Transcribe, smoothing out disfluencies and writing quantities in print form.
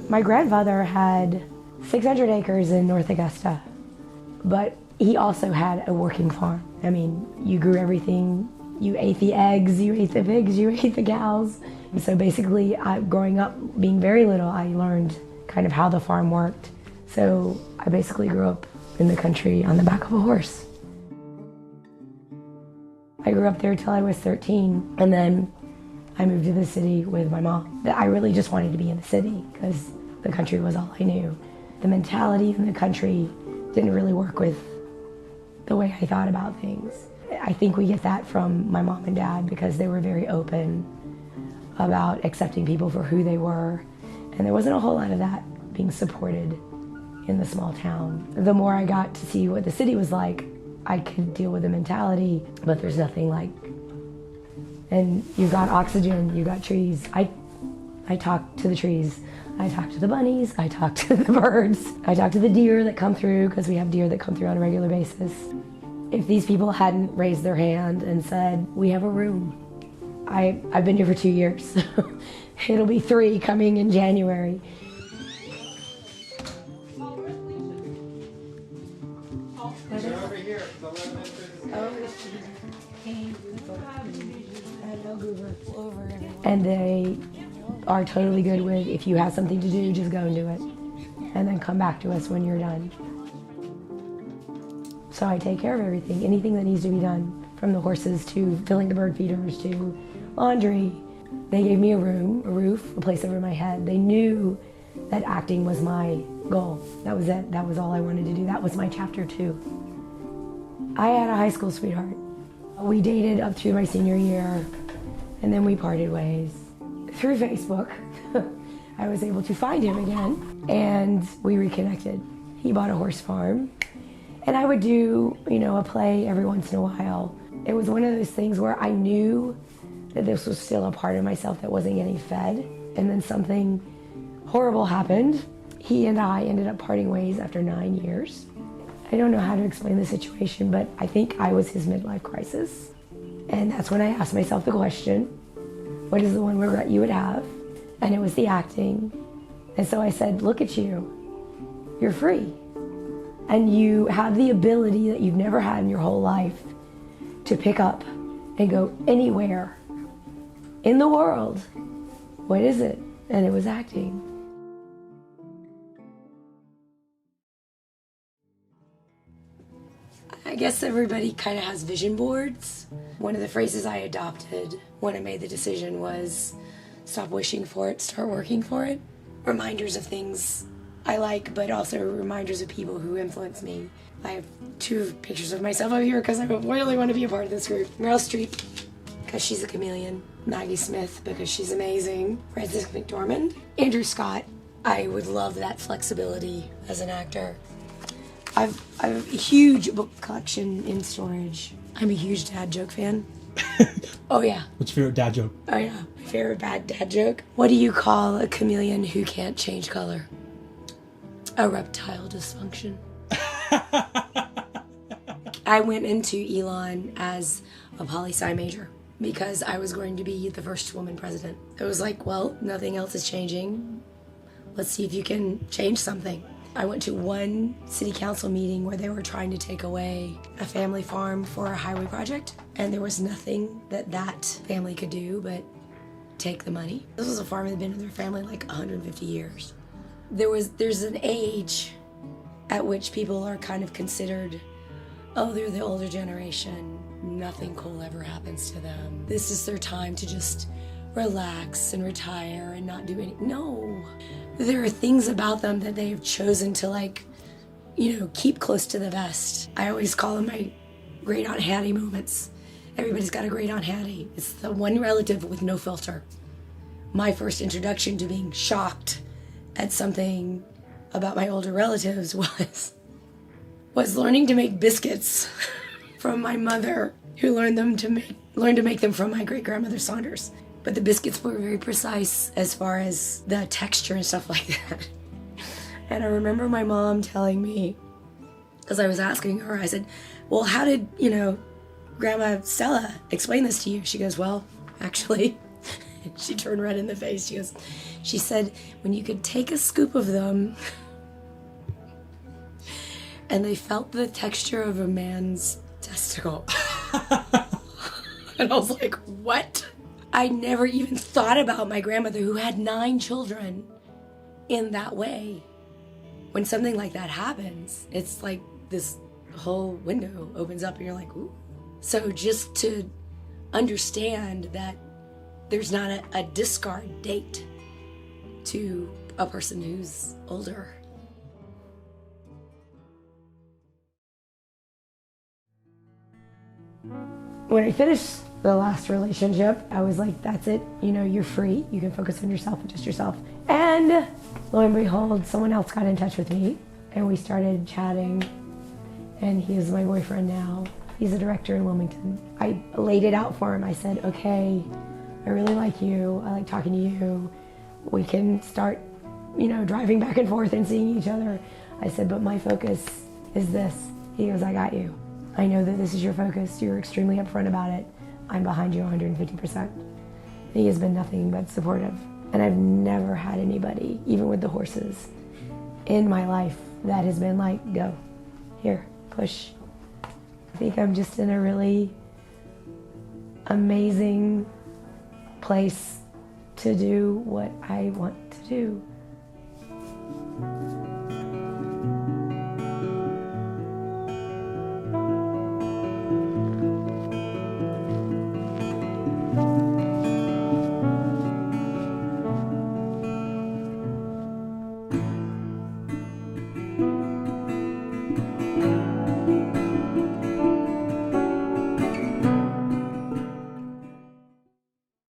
My grandfather had 600 acres in North Augusta, but he also had a working farm. I mean, you grew everything. You ate the eggs, you ate the pigs, you ate the cows. And so basically, growing up, being very little, I learned kind of how the farm worked. So I basically grew up in the country on the back of a horse. I grew up there till I was 13, and then I moved to the city with my mom. I really just wanted to be in the city because the country was all I knew. The mentality in the country didn't really work with the way I thought about things. I think we get that from my mom and dad because they were very open about accepting people for who they were. And there wasn't a whole lot of that being supported in the small town. The more I got to see what the city was like, I could deal with the mentality, but there's nothing like, and you've got oxygen, you've got trees. I talk to the trees. I talk to the bunnies, I talk to the birds, I talk to the deer that come through, because we have deer that come through on a regular basis. If these people hadn't raised their hand and said, we have a room. I've been here for 2 years. It'll be 3 coming in January. Over here. And they are totally good with, if you have something to do, just go and do it. And then come back to us when you're done. So I take care of everything, anything that needs to be done, from the horses to filling the bird feeders to laundry. They gave me a room, a roof, a place over my head. They knew that acting was my goal. That was it. That was all I wanted to do. That was my chapter 2. I had a high school sweetheart. We dated up through my senior year, and then we parted ways. Through Facebook, I was able to find him again, and we reconnected. He bought a horse farm, and I would do, a play every once in a while. It was one of those things where I knew that this was still a part of myself that wasn't getting fed, and then something horrible happened. He and I ended up parting ways after 9 years. I don't know how to explain the situation, but I think I was his midlife crisis. And that's when I asked myself the question, what is the one regret you would have? And it was the acting. And so I said, look at you. You're free. And you have the ability that you've never had in your whole life to pick up and go anywhere in the world. What is it? And it was acting. I guess everybody kind of has vision boards. One of the phrases I adopted when I made the decision was, stop wishing for it, start working for it. Reminders of things I like, but also reminders of people who influence me. I have 2 pictures of myself over here because I really want to be a part of this group. Meryl Streep, because she's a chameleon. Maggie Smith, because she's amazing. Frances McDormand. Andrew Scott. I would love that flexibility as an actor. I've a huge book collection in storage. I'm a huge dad joke fan. Oh yeah. What's your favorite dad joke? Oh yeah, my favorite bad dad joke. What do you call a chameleon who can't change color? A reptile dysfunction. I went into Elon as a poli-sci major because I was going to be the first woman president. It was like, well, nothing else is changing. Let's see if you can change something. I went to one city council meeting where they were trying to take away a family farm for a highway project, and there was nothing that family could do but take the money. This was a farm that had been in their family like 150 years. There's an age at which people are kind of considered, oh, they're the older generation, nothing cool ever happens to them. This is their time to just relax and retire and not do anything. No. There are things about them that they have chosen to keep close to the vest. I always call them my great Aunt Hattie moments. Everybody's got a great Aunt Hattie. It's the one relative with no filter. My first introduction to being shocked at something about my older relatives was learning to make biscuits from my mother, who learned to make them from my great grandmother Saunders. But the biscuits were very precise as far as the texture and stuff like that. And I remember my mom telling me, as I was asking her, I said, well, how did Grandma Stella explain this to you? She goes, well, actually, she turned red in the face. She said, when you could take a scoop of them and they felt the texture of a man's testicle. And I was like, what? I never even thought about my grandmother who had 9 children in that way. When something like that happens, it's like this whole window opens up and you're like, ooh. So just to understand that there's not a discard date to a person who's older. When I finished the last relationship, I was like, that's it. You know, you're free. You can focus on yourself and just yourself. And lo and behold, someone else got in touch with me and we started chatting, and he is my boyfriend now. He's a director in Wilmington. I laid it out for him. I said, okay, I really like you. I like talking to you. We can start, you know, driving back and forth and seeing each other. I said, but my focus is this. He goes, I got you. I know that this is your focus. You're extremely upfront about it. I'm behind you 150%. He has been nothing but supportive. And I've never had anybody, even with the horses, in my life that has been like, go, here, push. I think I'm just in a really amazing place to do what I want to do.